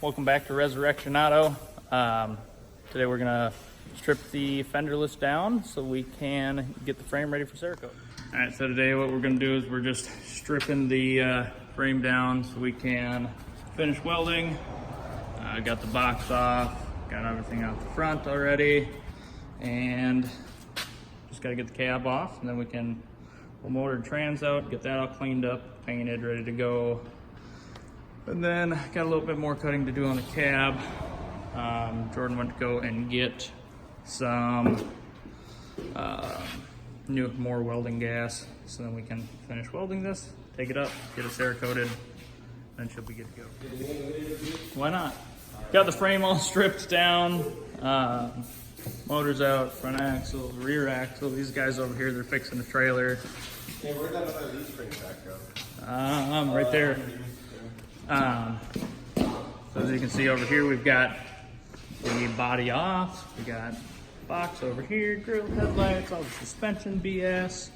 Welcome back to Resurrection Auto. Today we're gonna strip the fenderless down so we can get the frame ready for Cerakote. All right, so today what we're gonna do is we're just stripping the frame down so we can finish welding. Got the box off, got everything out the front already, and just gotta get the cab off, and then we can pull motor and trans out, get that all cleaned up, painted, ready to go. And then got a little bit more cutting to do on the cab. Jordan went to go and get some more welding gas, so then we can finish welding this, take it up, get it Cerakoted, then she'll be good to go. Why not? Got the frame all stripped down, motors out, front axles, rear axle. These guys over here, they're fixing the trailer. Hey, where'd that other leaf spring back go? Right there. So as you can see over here, we've got the body off, we got box over here, grill, headlights, all the suspension BS,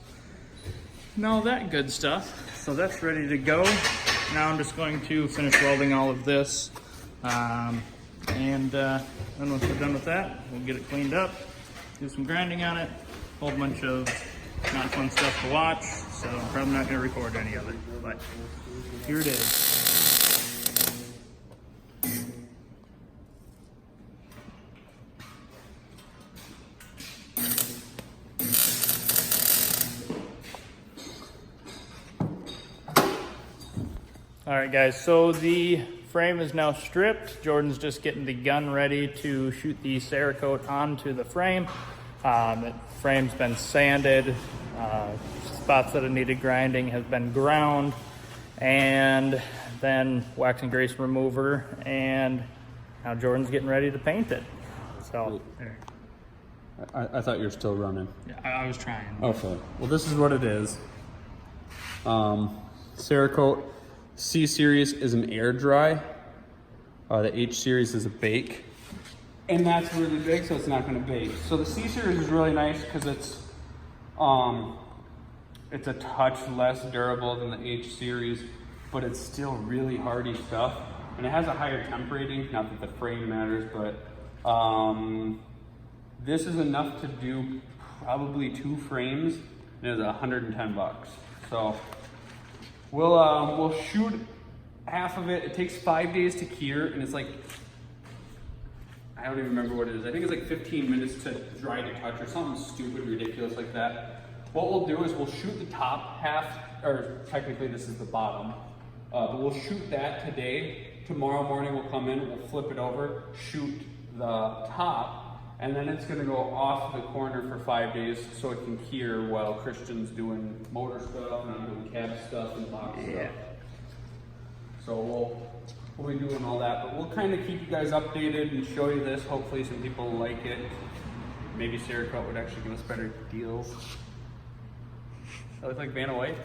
and all that good stuff. So that's ready to go. Now I'm just going to finish welding all of this, and then once we're done with that, we'll get it cleaned up, do some grinding on it, a whole bunch of not fun stuff to watch, so I'm probably not going to record any of it, but here it is. All right, guys, so the frame is now stripped. Jordan's just getting the gun ready to shoot the Cerakote onto the frame. The frame's been sanded, spots that it needed grinding has been ground, and then wax and grease remover, and now Jordan's getting ready to paint it. So, there. I thought you were still running. Yeah, I was trying. Okay, well this is what it is. Cerakote C series is an air dry. The H series is a bake. And that's really big, so it's not gonna bake. So the C series is really nice because it's a touch less durable than the H series, but it's still really hardy stuff. And it has a higher temp rating, not that the frame matters, but this is enough to do probably 2 frames, and it's $110. So we'll shoot half of it. It takes 5 days to cure, and it's like, I don't even remember what it is. I think it's like 15 minutes to dry to touch or something stupid, ridiculous like that. What we'll do is we'll shoot the top half, or technically this is the bottom, but we'll shoot that today. Tomorrow morning we'll come in, we'll flip it over, shoot the top, and then it's gonna go off the corner for 5 days so it can cure while Christian's doing motor stuff and I'm doing cab stuff and box stuff. So we'll be doing all that, but we'll kind of keep you guys updated and show you this. Hopefully some people like it. Maybe Cerakote would actually give us better deals. That looks like Vanna White.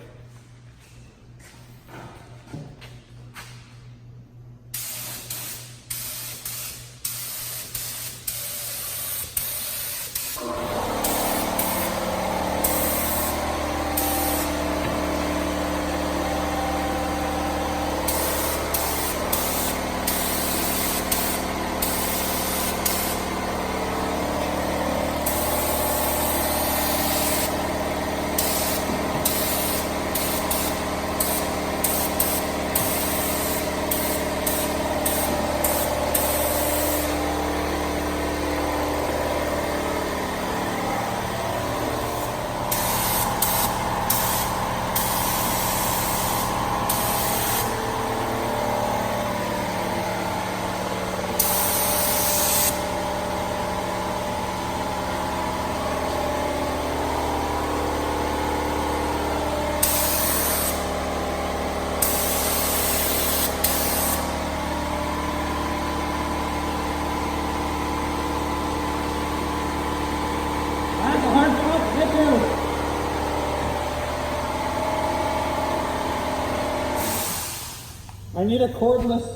I need a cordless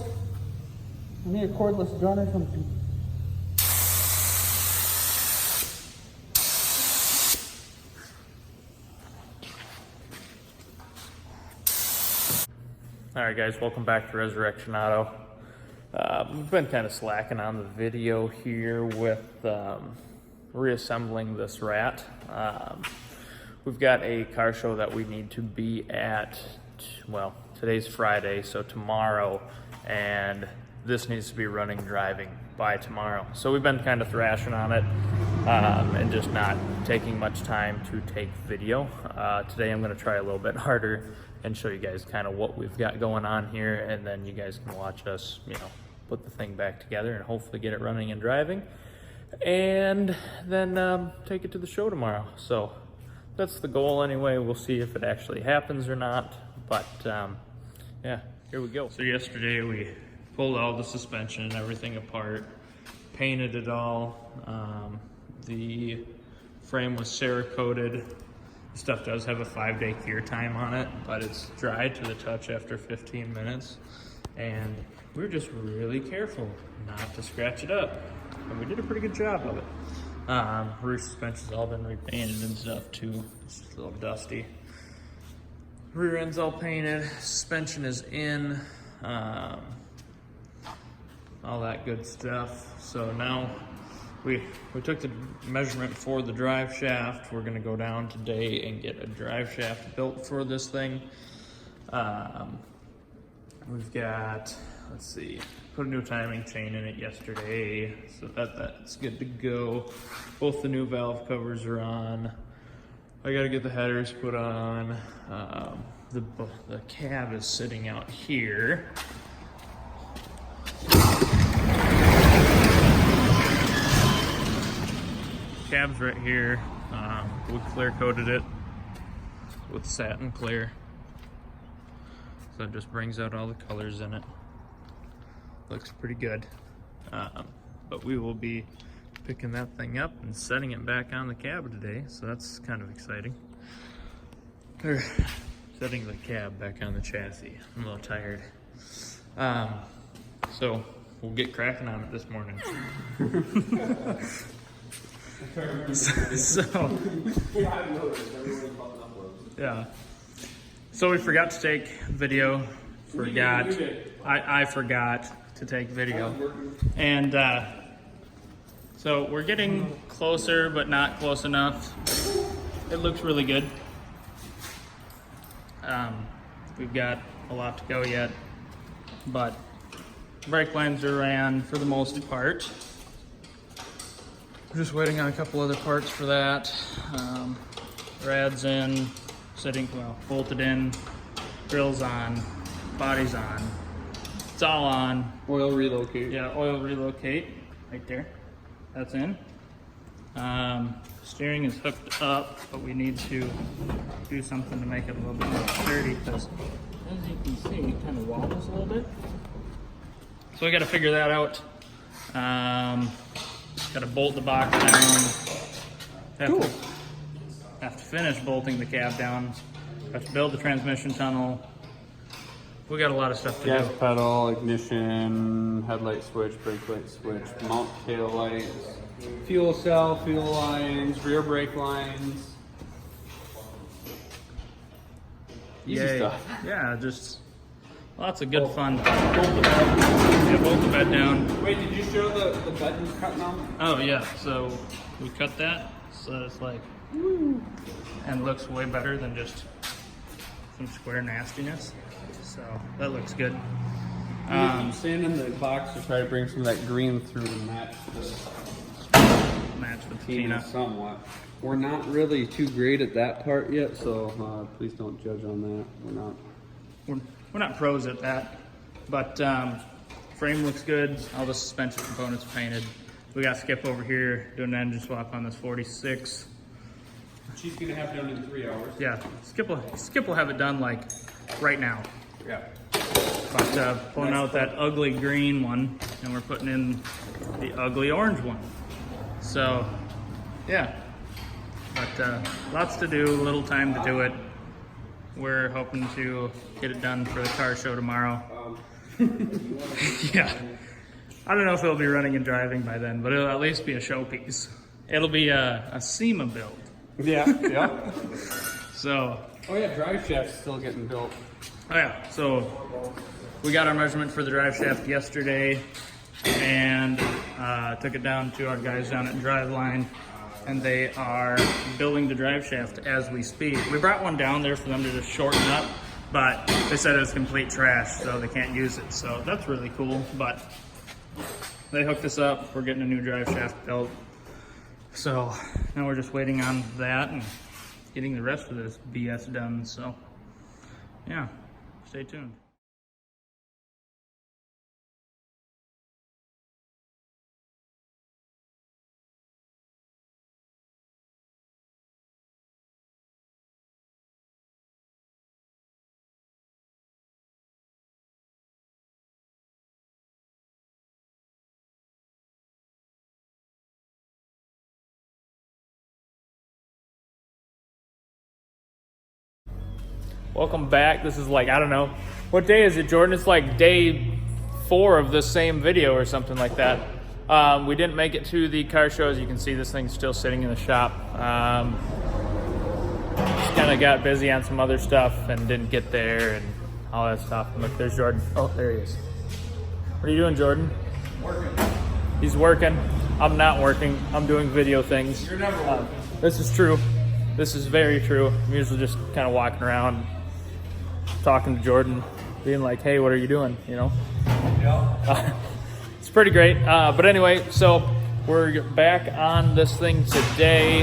gun or something. All right, guys, welcome back to Resurrection Auto. We've been kind of slacking on the video here with reassembling this rat. We've got a car show that we need to be at, well, today's Friday, so tomorrow, and this needs to be running driving by tomorrow. So we've been kind of thrashing on it and just not taking much time to take video. Today I'm going to try a little bit harder and show you guys kind of what we've got going on here, and then you guys can watch us, you know, put the thing back together and hopefully get it running and driving, and then take it to the show tomorrow. So that's the goal anyway. We'll see if it actually happens or not, but yeah, here we go. So yesterday we pulled all the suspension and everything apart, painted it all. The frame was Cerakoted. Stuff does have a 5-day cure time on it, but it's dry to the touch after 15 minutes. And we're just really careful not to scratch it up. And we did a pretty good job of it. Rear suspension's all been repainted and stuff too. It's just a little dusty. Rear end's all painted, suspension is in, all that good stuff. So now we took the measurement for the drive shaft. We're gonna go down today and get a drive shaft built for this thing. We've got, let's see, put a new timing chain in it yesterday, so that's good to go. Both the new valve covers are on. I gotta get the headers put on. The cab is sitting out here. Cab's right here. We clear coated it with satin clear, so it just brings out all the colors in it. Looks pretty good. But we will be picking that thing up and setting it back on the cab today, so that's kind of exciting. Or setting the cab back on the chassis. I'm a little tired. So we'll get cracking on it this morning. Yeah. So we forgot to take video. I forgot to take video. And so we're getting closer, but not close enough. It looks really good. We've got a lot to go yet, but brake lines are ran for the most part. We're just waiting on a couple other parts for that. Rad's in, bolted in, grill's on, body's on. It's all on. Oil relocate. Yeah, oil relocate, right there. That's in. Steering is hooked up, but we need to do something to make it a little bit more sturdy, because as you can see, it kind of wobbles a little bit. So we got to figure that out. Got to bolt the box down. Have to finish bolting the cab down. Have to build the transmission tunnel. We got a lot of stuff to Gas do. pedal, ignition, headlight switch, brake light switch, mount tail lights, fuel cell, fuel lines, rear brake lines. Easy Yay. stuff. Yeah, just lots of good fun. Bolt the bed. Yeah, bolt the bed down. Wait, did you show the bed was cut now? Oh yeah, so we cut that, so it's like, woo, and looks way better than just some square nastiness. So that looks good. Stand in the box to try to bring some of that green through to match Match the the patina. patina somewhat. We're not really too great at that part yet, so please don't judge on that. We're not pros at that, but frame looks good. All the suspension components are painted. We got Skip over here doing an engine swap on this 46. She's gonna have done in 3 hours. Yeah, Skip will have it done like right now. Yeah. But pulling out that ugly green one, and we're putting in the ugly orange one. So, yeah. But lots to do, little time to do it. We're hoping to get it done for the car show tomorrow. Yeah. I don't know if it'll be running and driving by then, but it'll at least be a showpiece. It'll be a SEMA build. Yeah, yeah. So. Oh yeah, drive shaft's still getting built. Oh yeah, so we got our measurement for the drive shaft yesterday and took it down to our guys down at Driveline, and they are building the drive shaft as we speak. We brought one down there for them to just shorten up, but they said it was complete trash, so they can't use it. So that's really cool, but they hooked us up. We're getting a new drive shaft built. So now we're just waiting on that and getting the rest of this BS done. So yeah, stay tuned. Welcome back. This is like, I don't know, what day is it, Jordan? It's like day 4 of this same video or something like that. We didn't make it to the car show. As you can see, this thing's still sitting in the shop. Just kind of got busy on some other stuff and didn't get there and all that stuff. And look, there's Jordan. Oh, there he is. What are you doing, Jordan? Working. He's working. I'm not working. I'm doing video things. You're never working. This is true. This is very true. I'm usually just kind of walking around, talking to Jordan, being like, hey, what are you doing, you know? Yeah. It's pretty great. But anyway, so we're back on this thing today.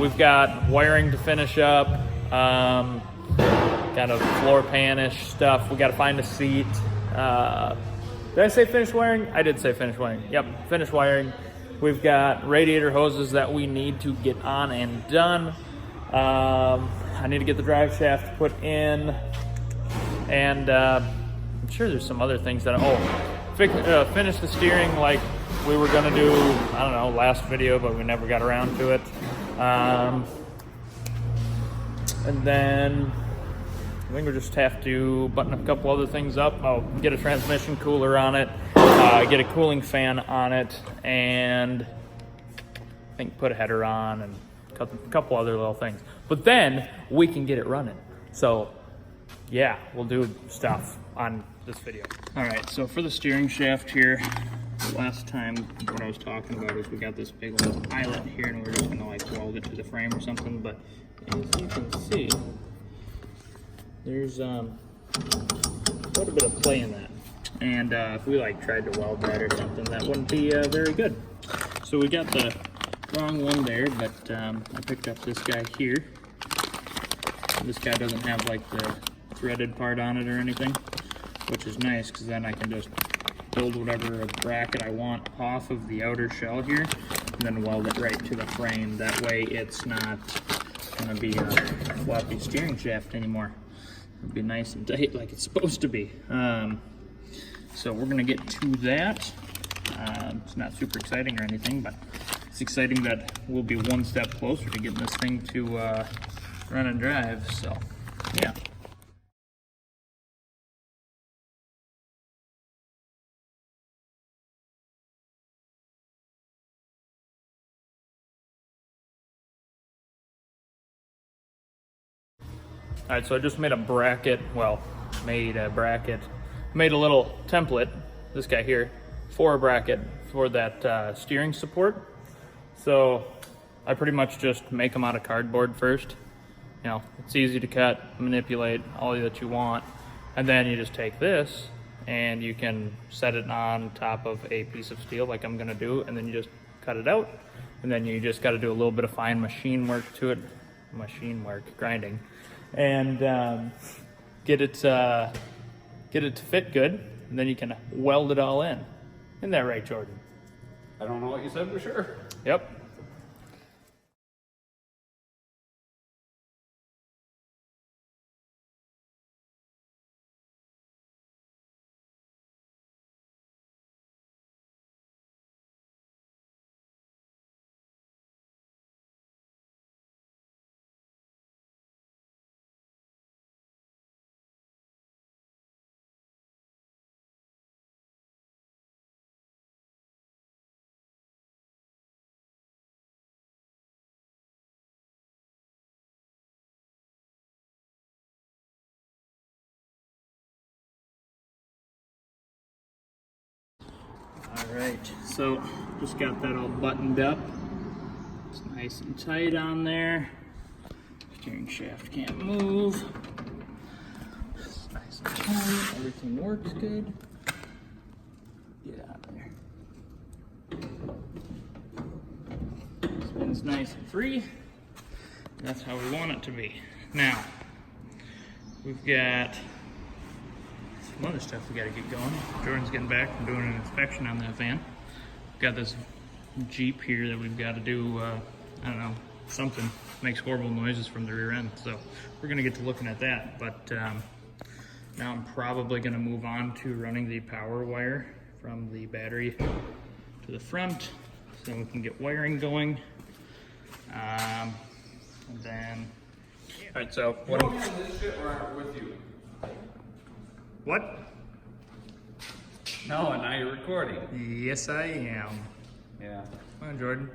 We've got wiring to finish up, kind of floor pan-ish stuff. We got to find a seat. Did I say finish wiring? I did say finish wiring. Yep, finish wiring. We've got radiator hoses that we need to get on and done. I need to get the drive shaft put in. And I'm sure there's some other things that finish the steering like we were gonna do, I don't know, last video, but we never got around to it. And then I think we just have to button a couple other things up. I'll get a transmission cooler on it, get a cooling fan on it, and I think put a header on and a couple other little things. But then we can get it running. So yeah, we'll do stuff on this video. All right, so for the steering shaft here, last time what I was talking about is we got this big old eyelet here and we're just gonna like weld it to the frame or something, but as you can see, there's quite a bit of play in that. And if we like tried to weld that or something, that wouldn't be very good. So we got the wrong one there, but I picked up this guy here. This guy doesn't have like the threaded part on it or anything, which is nice because then I can just build whatever bracket I want off of the outer shell here and then weld it right to the frame. That way it's not going to be a floppy steering shaft anymore. It'll be nice and tight like it's supposed to be. So we're going to get to that. It's not super exciting or anything, but it's exciting that we'll be one step closer to getting this thing to run and drive. So yeah. All right, so I just made a bracket, made a little template, this guy here, for a bracket for that steering support. So I pretty much just make them out of cardboard first. You know, it's easy to cut, manipulate, all that you want. And then you just take this and you can set it on top of a piece of steel like I'm gonna do, and then you just cut it out. And then you just gotta do a little bit of fine machine work to it, grinding. And get it to fit good, and then you can weld it all in. Isn't that right, Jordan? I don't know what you said for sure. Yep. All right, so just got that all buttoned up. It's nice and tight on there. Steering shaft can't move. It's nice and tight. Everything works good. Get out of there. Spins nice and free. That's how we want it to be. Now, we've got some other stuff we got to get going. Jordan's getting back from doing an inspection on that van. We've got this Jeep here that we've got to do, I don't know, something. Makes horrible noises from the rear end. So we're gonna get to looking at that. But now I'm probably gonna move on to running the power wire from the battery to the front so we can get wiring going. And then, all right, so what? You on this shit or I'm with you? What? No, and now you're recording. Yes, I am. Yeah. Come on, Jordan.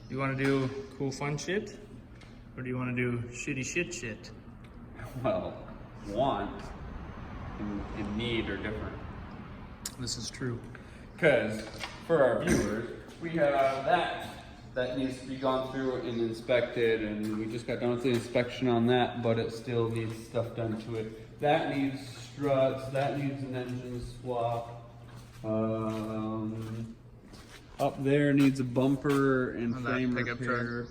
You wanna do cool, fun shit? Or do you want to do shitty shit? Well, want and need are different. This is true. Because for our viewers, we have that needs to be gone through and inspected, and we just got done with the inspection on that, but it still needs stuff done to it. That needs struts, that needs an engine swap. Up there needs a bumper and On that frame pickup repair.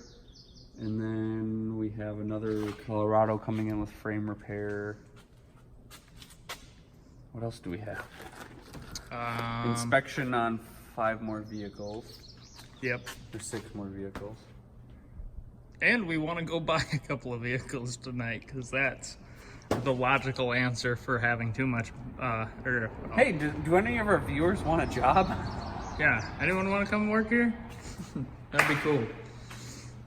And then we have another Colorado coming in with frame repair. What else do we have? Inspection on 5 more vehicles. Yep. Or 6 more vehicles. And we want to go buy a couple of vehicles tonight because that's the logical answer for having too much. Hey, do any of our viewers want a job? Yeah. Anyone want to come work here? That'd be cool.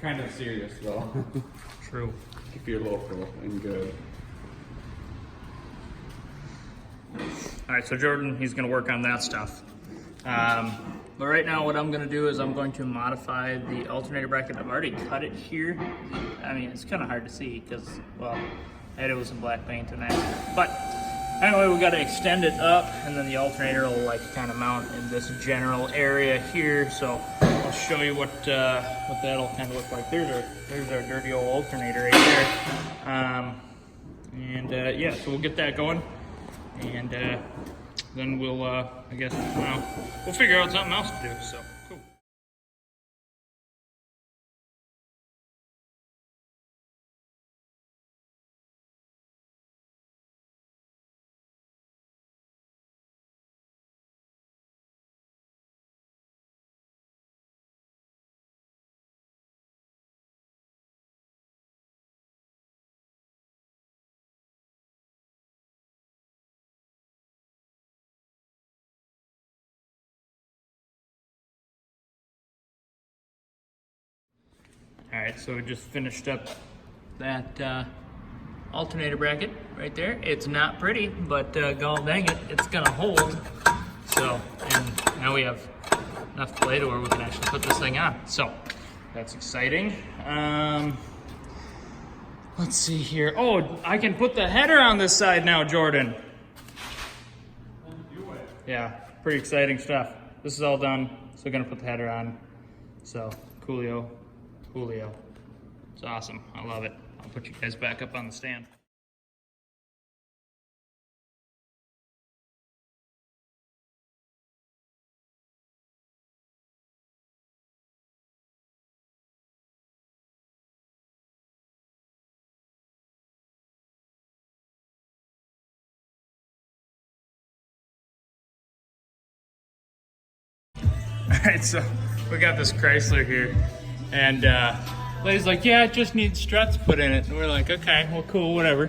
Kind of serious though. True. If you're local and good. All right, so Jordan, he's going to work on that stuff. But right now what I'm going to do is I'm going to modify the alternator bracket. I've already cut it here. I mean, it's kind of hard to see because, well, I had it with some black paint tonight. But anyway, we got to extend it up, and then the alternator will like kind of mount in this general area here. So I'll show you what that'll kind of look like. There's our dirty old alternator right there. Yeah, so we'll get that going, and then we'll I guess we'll figure out something else to do. So cool. All right, so we just finished up that alternator bracket right there. It's not pretty, but god dang it, it's gonna hold. So, and now we have enough play to where we can actually put this thing on. So, that's exciting. Let's see here. Oh, I can put the header on this side now, Jordan. Yeah, pretty exciting stuff. This is all done, so we're gonna put the header on. So, coolio. It's awesome. I love it. I'll put you guys back up on the stand. All right, so we got this Chrysler here. And lady's like, yeah, it just needs struts put in it. And we're like, okay, well, cool, whatever.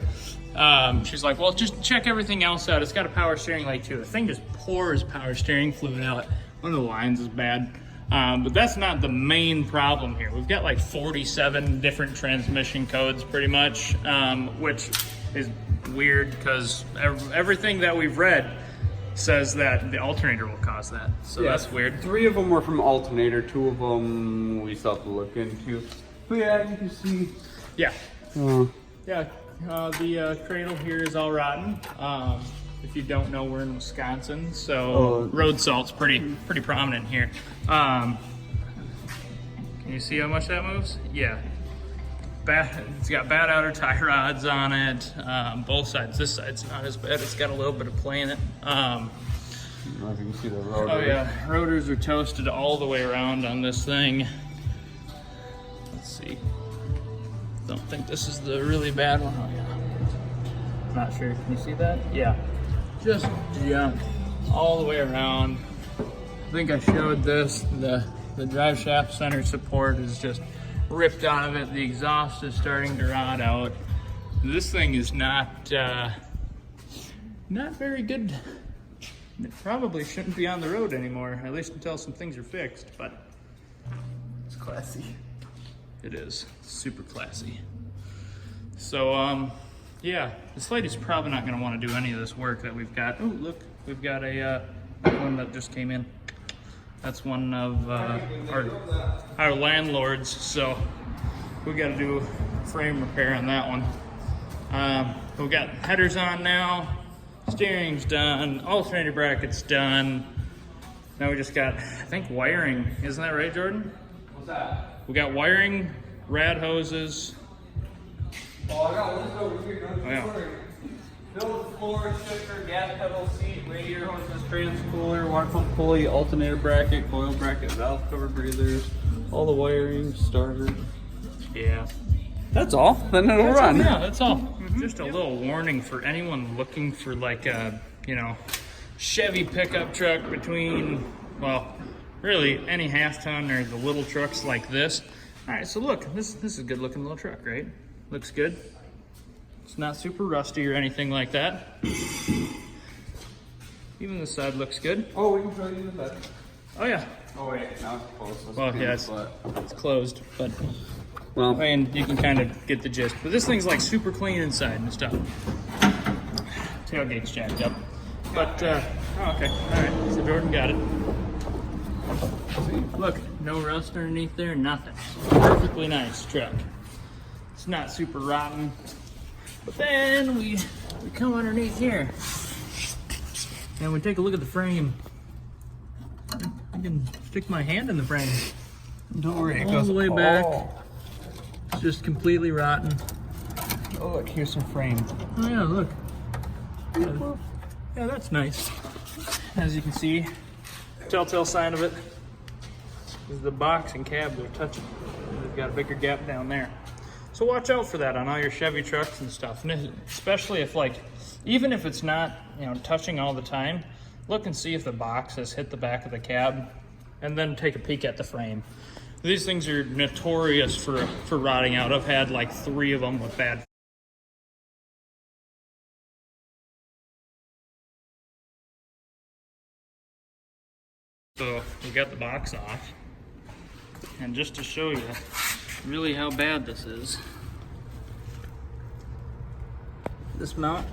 She's like, well, just check everything else out. It's got a power steering light too. The thing just pours power steering fluid out. One of the lines is bad. But that's not the main problem here. We've got like 47 different transmission codes pretty much, which is weird because everything that we've read says that the alternator will cause that. So yeah, that's weird. 3 of them were from alternator, 2 of them we still have to look into. But yeah, you can see. Yeah. Yeah, the cradle here is all rotten. If you don't know, we're in Wisconsin, so road salt's pretty prominent here. Can you see how much that moves? Yeah. It's got bad outer tie rods on it. Both sides. This side's not as bad. It's got a little bit of play in it. I don't know if you can see the rotor. Oh yeah, rotors are toasted all the way around on this thing. Let's see. Don't think this is the really bad one. Oh yeah. Not sure. Can you see that? Yeah. Just junk all the way around. I think I showed this. The drive shaft center support is just ripped out of it. The exhaust is starting to rot out. This thing is not very good. It probably shouldn't be on the road anymore, at least until some things are fixed, but It's classy. it is super classy. So, yeah, this lady's probably not gonna wanna do any of this work that we've got. Oh, look, we've got a one that just came in. That's one of our landlords, so we gotta do frame repair on that one. We've got headers on now, steering's done, alternator bracket's done. Now we just got, I think, wiring. Isn't that right, Jordan? What's that? We got wiring, rad hoses. Oh, I got one over here. Oh, yeah. Build floor, shifter, gas pedal, seat, radiator hoses, trans cooler, water pump pulley, alternator bracket, coil bracket, valve cover breathers, all the wiring, starter. Yeah. That's all. Then it'll run. Yeah, that's all. Just a little warning for anyone looking for like a, Chevy pickup truck between, well, really any half ton or the little trucks like this. All right, so look, this is a good looking little truck, right? Looks good. It's not super rusty or anything like that. Even the side looks good. Oh, we can show you the bed. Oh yeah. Oh wait, now it's closed. Well, yeah, it's closed, but well, I mean, you can kind of get the gist. But this thing's like super clean inside and stuff. Tailgate's jacked up. But, oh, okay. All right, so Jordan got it. Look, no rust underneath there, nothing. Perfectly nice truck. It's not super rotten. But then we come underneath here and we take a look at the frame. I can stick my hand in the frame. don't worry, it All goes the way back. It's just completely rotten. Oh, look, here's some frame. Oh yeah, look. Yeah, that's nice. As you can see, telltale sign of it is the box and cabs are touching. They've got a bigger gap down there. So watch out for that on all your Chevy trucks and stuff. And especially if even if it's not, touching all the time, look and see if the box has hit the back of the cab and then take a peek at the frame. These things are notorious for rotting out. I've had like 3 of them with bad. So we got the box off. And just to show you really how bad this is, this mount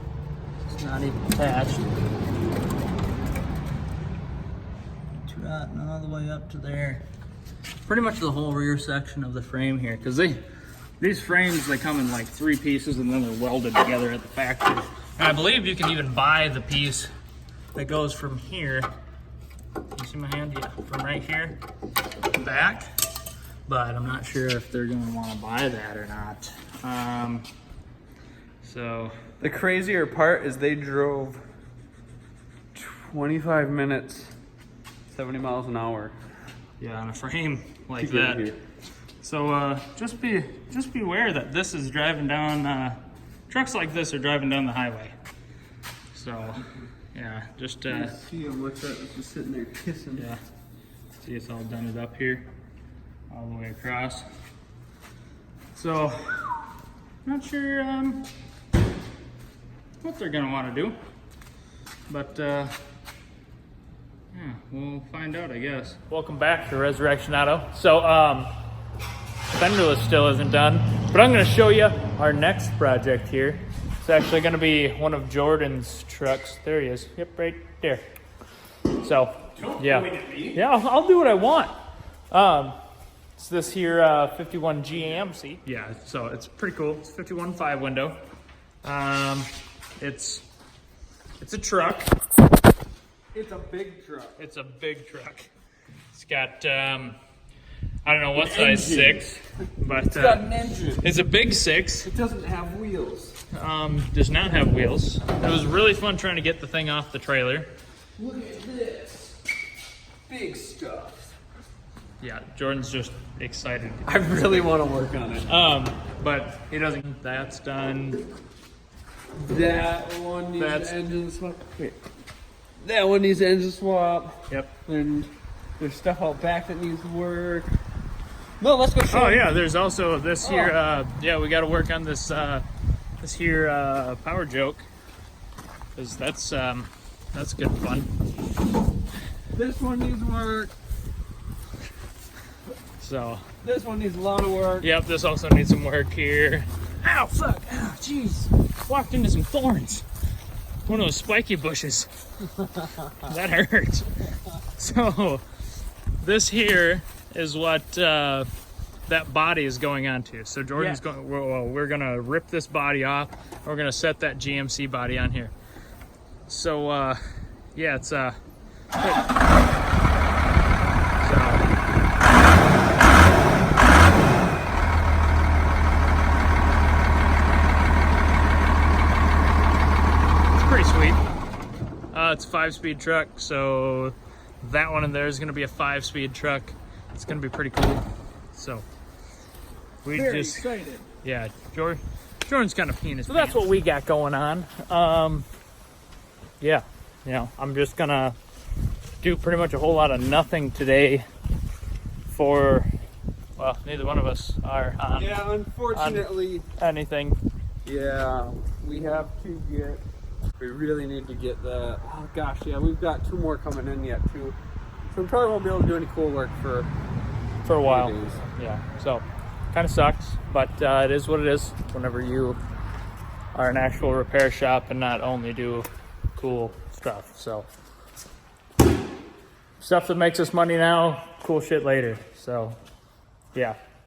is not even attached. It's rotten all the way up to there. Pretty much the whole rear section of the frame here, because these frames, they come in like 3 pieces and then they're welded together at the factory. And I believe you can even buy the piece that goes from here. You see my hand? Yeah, from right here back. But I'm not sure if they're going to want to buy that or not. So The crazier part is they drove 25 minutes, 70 miles an hour. yeah, on a frame like to get that. here. So just be aware that this is driving down. Trucks like this are driving down the highway. So yeah, just See him, what's that? It's just sitting there kissing. yeah. See, it's all done it up here, all the way across. So not sure what they're gonna want to do, but yeah, we'll find out, I guess. Welcome back to Resurrection Auto. So fenderless still isn't done, but I'm gonna show you our next project here. It's actually gonna be one of Jordan's trucks. There he is. Yep, right there. So yeah, I'll do what I want. It's this here 51 GAMC. Yeah, so it's pretty cool. It's 51.5 window. It's It's a truck. It's a big truck. It's a big truck. It's got, I don't know what size, 6, but It's got an engine. it's a big 6. It doesn't have wheels. Does not have wheels. It was really fun trying to get the thing off the trailer. Look at this. Big stuff. Yeah, Jordan's just excited. I really want to work on it. But he doesn't. That's done. That one needs That's- engine swap. Wait. That one needs engine swap. Yep. And there's stuff out back that needs work. No, let's go show Oh you. yeah, there's also this here. Yeah, we got to work on this this here power joke, because that's good fun. This one needs work. So This one needs a lot of work. yep, this also needs some work here. Ow, fuck! Ow, jeez! Walked into some thorns. One of those spiky bushes. That hurt. So this here is what that body is going onto. So Jordan's going. Well, we're gonna rip this body off. We're gonna set that GMC body on here. So yeah, it's so. Pretty sweet. It's a 5-speed truck, so that one in there is going to be a 5-speed truck. It's going to be pretty cool. So we Very just excited. yeah, Jordan's kind of penis. So that's what we got going on. Yeah, you know, I'm just gonna do pretty much a whole lot of nothing today. For well, neither one of us are on Yeah, unfortunately. anything. Yeah, we have to get. We really need to get the. Oh gosh, yeah, we've got 2 more coming in yet too. So we probably won't be able to do any cool work for a while. days. Yeah, so kind of sucks, but it is what it is. Whenever you are an actual repair shop and not only do cool stuff, so stuff that makes us money now, cool shit later. So yeah.